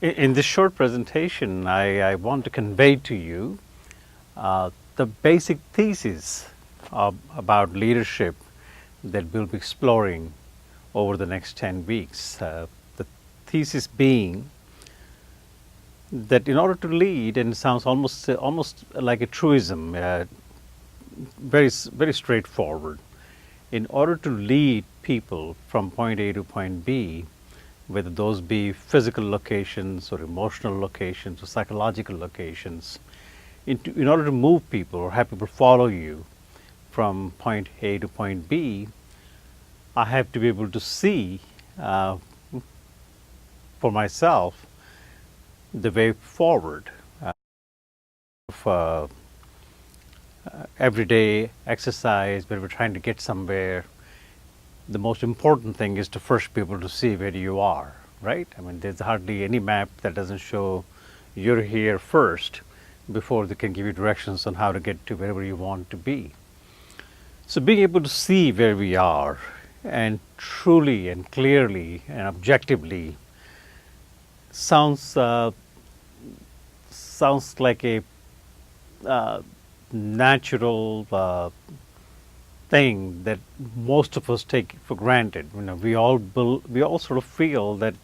In this short presentation, I want to convey to you the basic thesis about leadership that we'll be exploring over the next 10 weeks. The thesis being that in order to lead, and it sounds almost like a truism, very straightforward. In order to lead people from point A to point B, whether those be physical locations or emotional locations or psychological locations, in order to move people or have people follow you from point A to point B, I have to be able to see for myself the way forward. Everyday exercise where we're trying to get somewhere, the most important thing is to first be able to see where you are, right? I mean, there's hardly any map that doesn't show you're here first before they can give you directions on how to get to wherever you want to be. So being able to see where we are and truly and clearly and objectively sounds like a natural thing that most of us take for granted. You know, we all sort of feel that,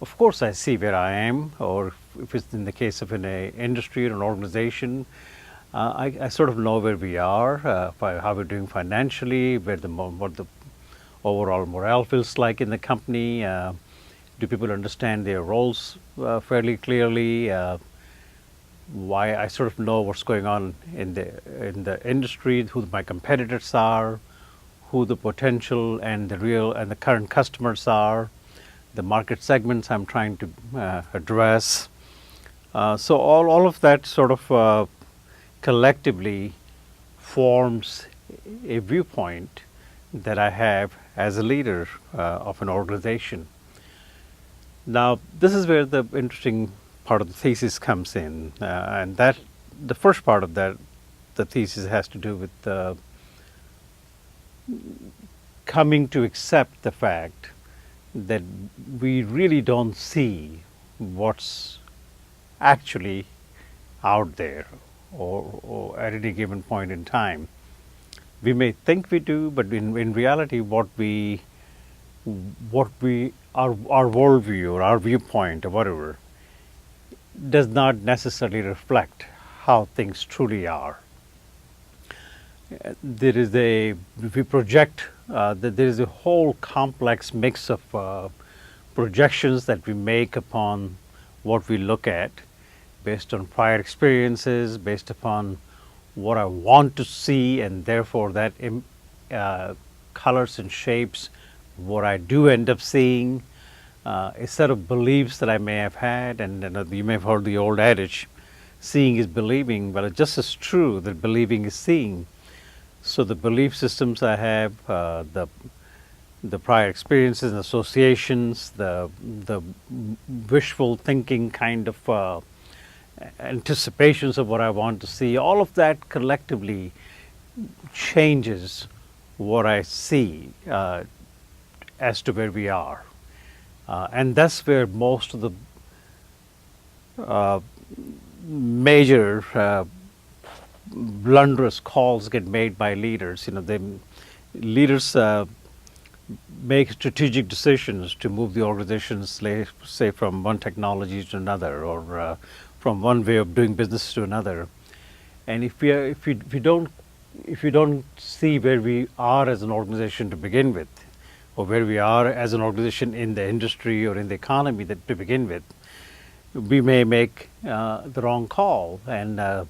of course, I see where I am, or if it's in the case of an industry or an organization, I sort of know where we are, how we're doing financially, what the overall morale feels like in the company. Do people understand their roles fairly clearly? Why I sort of know what's going on in the industry, who my competitors are, who the potential and the current customers are, the market segments I'm trying to address. So all of that sort of collectively forms a viewpoint that I have as a leader of an organization. Now, this is where the interesting part of the thesis comes in, and that the first part of that, the thesis has to do with coming to accept the fact that we really don't see what's actually out there or at any given point in time. We may think we do, but in reality, our worldview or our viewpoint or whatever does not necessarily reflect how things truly are. We project that there is a whole complex mix of projections that we make upon what we look at based on prior experiences, based upon what I want to see, and therefore that colors and shapes what I do end up seeing. A set of beliefs that I may have had, and you may have heard the old adage, seeing is believing. Well, it's just as true that believing is seeing. So the belief systems I have, the prior experiences and associations, the wishful thinking kind of anticipations of what I want to see, all of that collectively changes what I see as to where we are. And that's where most of the major blunderous calls get made by leaders. You know, leaders make strategic decisions to move the organizations, say, from one technology to another, or from one way of doing business to another. And if you don't see where we are as an organization to begin with, or where we are as an organization in the industry or in the economy to begin with, we may make the wrong call. And the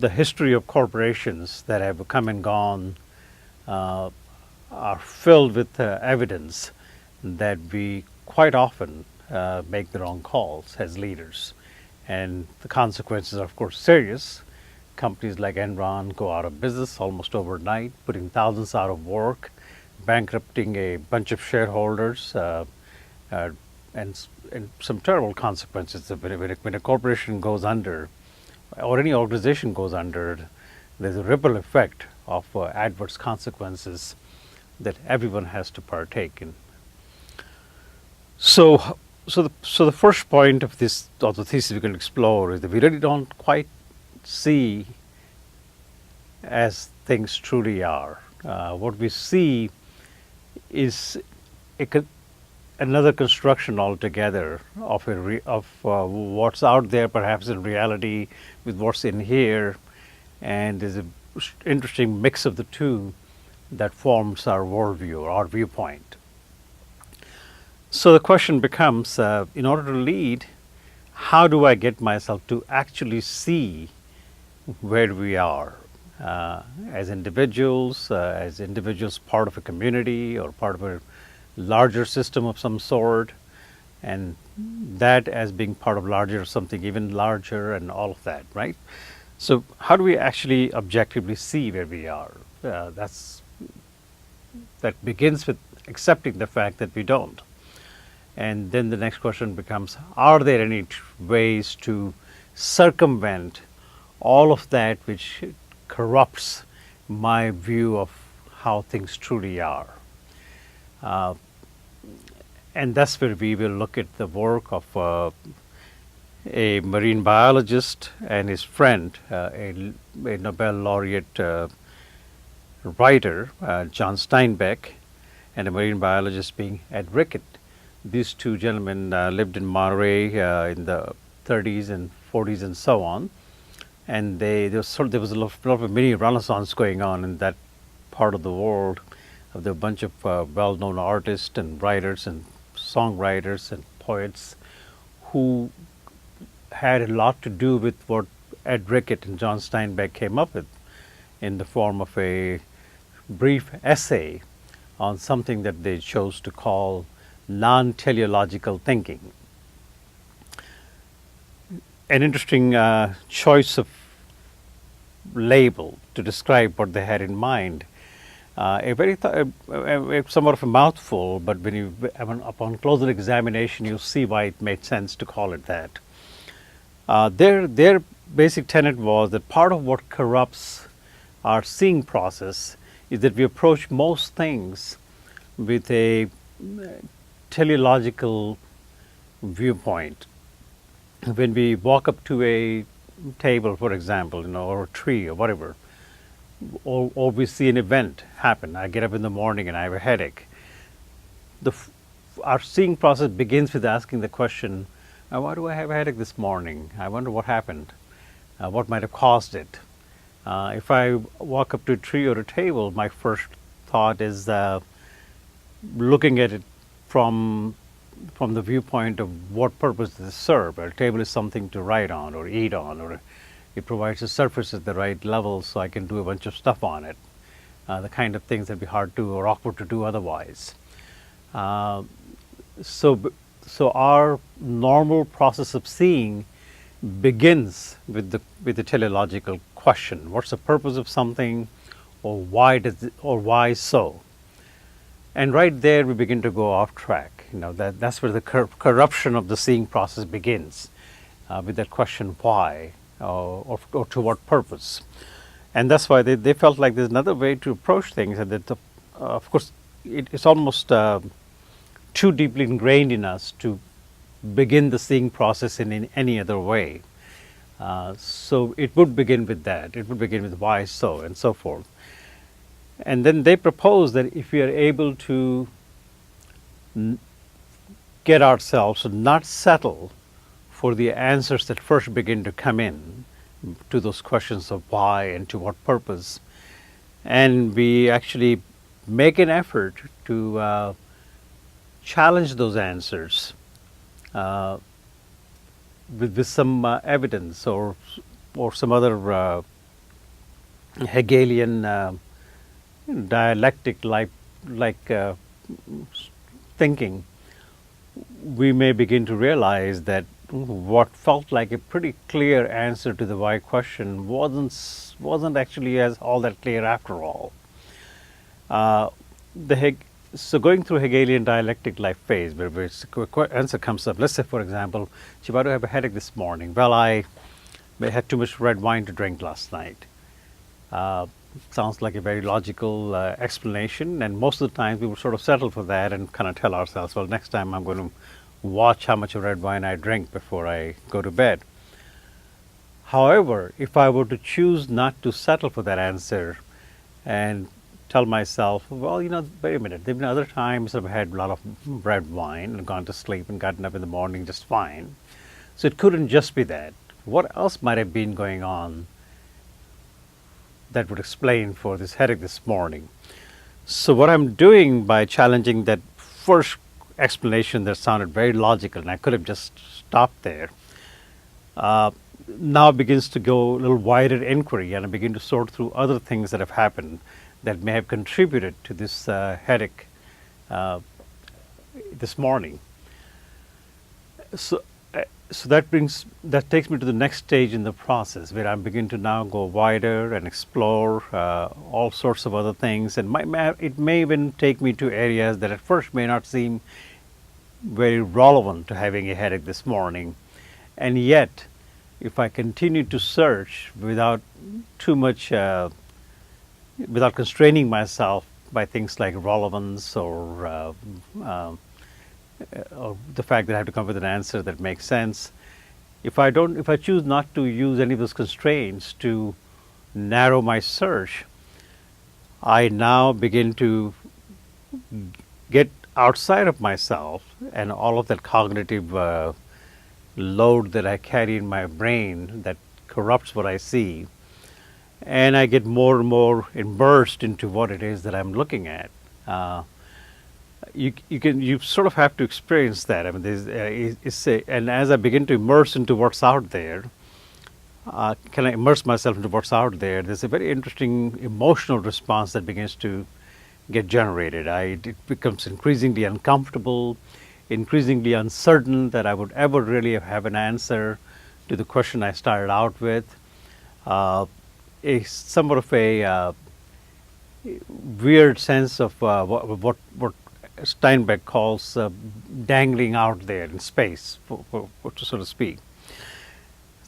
history of corporations that have come and gone are filled with evidence that we quite often make the wrong calls as leaders. And the consequences are, of course, serious. Companies like Enron go out of business almost overnight, putting thousands out of work, bankrupting a bunch of shareholders, and some terrible consequences. When a corporation goes under, or any organization goes under, there's a ripple effect of adverse consequences that everyone has to partake in. So So the first point of this of the thesis we can explore is that we really don't quite see as things truly are. What we see is another construction altogether of what's out there, perhaps in reality, with what's in here, and there's an interesting mix of the two that forms our worldview or our viewpoint. So the question becomes, in order to lead, how do I get myself to actually see where we are as individuals part of a community or part of a larger system of some sort, and that as being part of larger, something even larger, and all of that, right? So how do we actually objectively see where we are? That begins with accepting the fact that we don't. And then the next question becomes, are there any ways to circumvent all of that which corrupts my view of how things truly are? And that's where we will look at the work of a marine biologist and his friend, a Nobel laureate writer, John Steinbeck, and a marine biologist being Ed Rickett. These two gentlemen lived in Monterey in the 30s and 40s and so on, and there was a lot of a mini renaissance going on in that part of the world. There were a bunch of well-known artists and writers and songwriters and poets who had a lot to do with what Ed Rickett and John Steinbeck came up with in the form of a brief essay on something that they chose to call non-teleological thinking. An interesting choice of label to describe what they had in mind. Somewhat of a mouthful, but upon closer examination, you'll see why it made sense to call it that. Their basic tenet was that part of what corrupts our seeing process is that we approach most things with a teleological viewpoint. When we walk up to a table, for example, or a tree or whatever, or we see an event happen. I get up in the morning and I have a headache. Our seeing process begins with asking the question, why do I have a headache this morning? I wonder what happened. What might have caused it? If I walk up to a tree or a table, my first thought is looking at it from the viewpoint of what purpose does it serve. A table is something to write on or eat on, or it provides a surface at the right level so I can do a bunch of stuff on it, the kind of things that would be hard to or awkward to do otherwise. So our normal process of seeing begins with the teleological question: what's the purpose of something, or why so? And right there we begin to go off track. That's where the corruption of the seeing process begins, with that question why, or to what purpose. And that's why they felt like there's another way to approach things, and that of course it's almost too deeply ingrained in us to begin the seeing process in any other way. So it would begin with that. It would begin with why so, and so forth. And then they propose that if we are able to get ourselves to not settle for the answers that first begin to come in to those questions of why and to what purpose, and we actually make an effort to challenge those answers with some evidence or some other Hegelian dialectic like thinking, we may begin to realize that what felt like a pretty clear answer to the why question wasn't actually all that clear after all. So going through Hegelian dialectic life phase, where the answer comes up, let's say, for example, why do I have a headache this morning? Well, I had too much red wine to drink last night. Sounds like a very logical explanation, and most of the time we would sort of settle for that and kind of tell ourselves, well, next time I'm going to watch how much of red wine I drink before I go to bed. However, if I were to choose not to settle for that answer and tell myself, well, wait a minute, there have been other times I've had a lot of red wine and gone to sleep and gotten up in the morning just fine. So it couldn't just be that. What else might have been going on that would explain for this headache this morning? So what I'm doing by challenging that first explanation that sounded very logical, and I could have just stopped there, now begins to go a little wider inquiry, and I begin to sort through other things that have happened that may have contributed to this headache this morning. So that takes me to the next stage in the process, where I begin to now go wider and explore all sorts of other things, and it may even take me to areas that at first may not seem very relevant to having a headache this morning, and yet, if I continue to search without too much, without constraining myself by things like relevance or the fact that I have to come up with an answer that makes sense, if I choose not to use any of those constraints to narrow my search, I now begin to get outside of myself and all of that cognitive load that I carry in my brain that corrupts what I see, and I get more and more immersed into what it is that I'm looking at. You sort of have to experience that. I mean, and as I begin to immerse into what's out there, can I immerse myself into what's out there? There's a very interesting emotional response that begins to get generated. It becomes increasingly uncomfortable, increasingly uncertain that I would ever really have an answer to the question I started out with. Somewhat of a weird sense of what Steinbeck calls dangling out there in space, so to speak.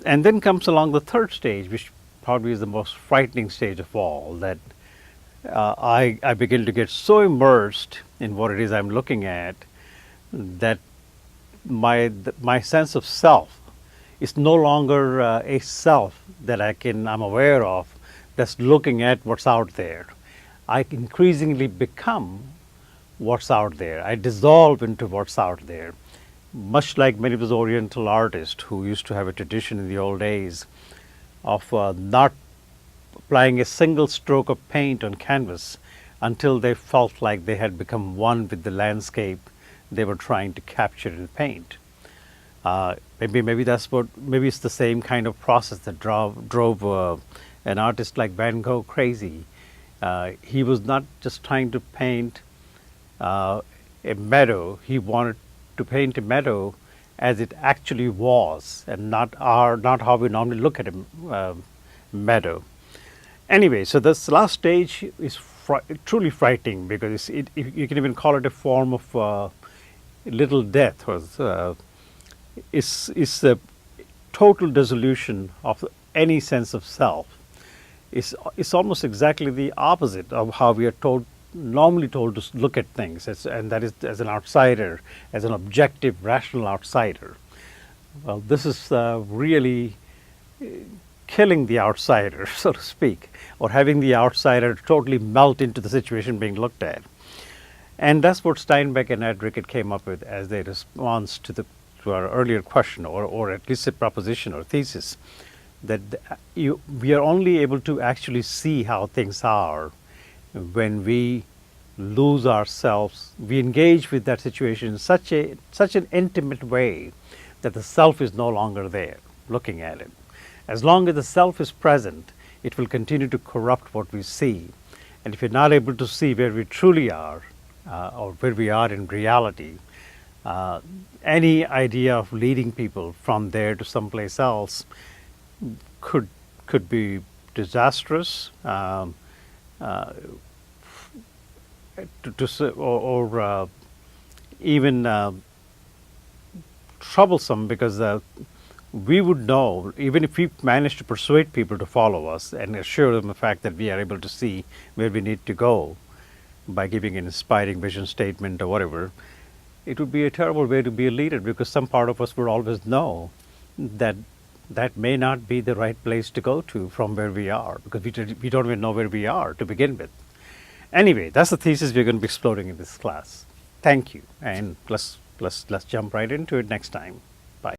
And then comes along the third stage, which probably is the most frightening stage of all, that I begin to get so immersed in what it is I'm looking at that my sense of self is no longer a self that I'm aware of that's looking at what's out there. I increasingly become what's out there. I dissolve into what's out there, much like many of those Oriental artists who used to have a tradition in the old days of not applying a single stroke of paint on canvas until they felt like they had become one with the landscape they were trying to capture in paint. Maybe it's the same kind of process that drove an artist like Van Gogh crazy. He was not just trying to paint a meadow. He wanted to paint a meadow as it actually was, and not how we normally look at a meadow. Anyway, so this last stage is truly frightening, because you can even call it a form of little death. It's a total dissolution of any sense of self. It's almost exactly the opposite of how we are normally told to look at things, and that is as an outsider, as an objective, rational outsider. Well, this is really killing the outsider, so to speak, or having the outsider totally melt into the situation being looked at. And that's what Steinbeck and Ed Rickett came up with as their response to our earlier question, or at least a proposition or thesis, that we are only able to actually see how things are when we lose ourselves. We engage with that situation in such an intimate way that the self is no longer there looking at it. As long as the self is present, it will continue to corrupt what we see. And if you're not able to see where we truly are, or where we are in reality, any idea of leading people from there to someplace else could be disastrous, or even troublesome, because we would know, even if we manage to persuade people to follow us and assure them the fact that we are able to see where we need to go by giving an inspiring vision statement or whatever, it would be a terrible way to be a leader, because some part of us would always know that that may not be the right place to go to from where we are, because we don't even know where we are to begin with. Anyway, that's the thesis we're going to be exploring in this class. Thank you, and let's jump right into it next time.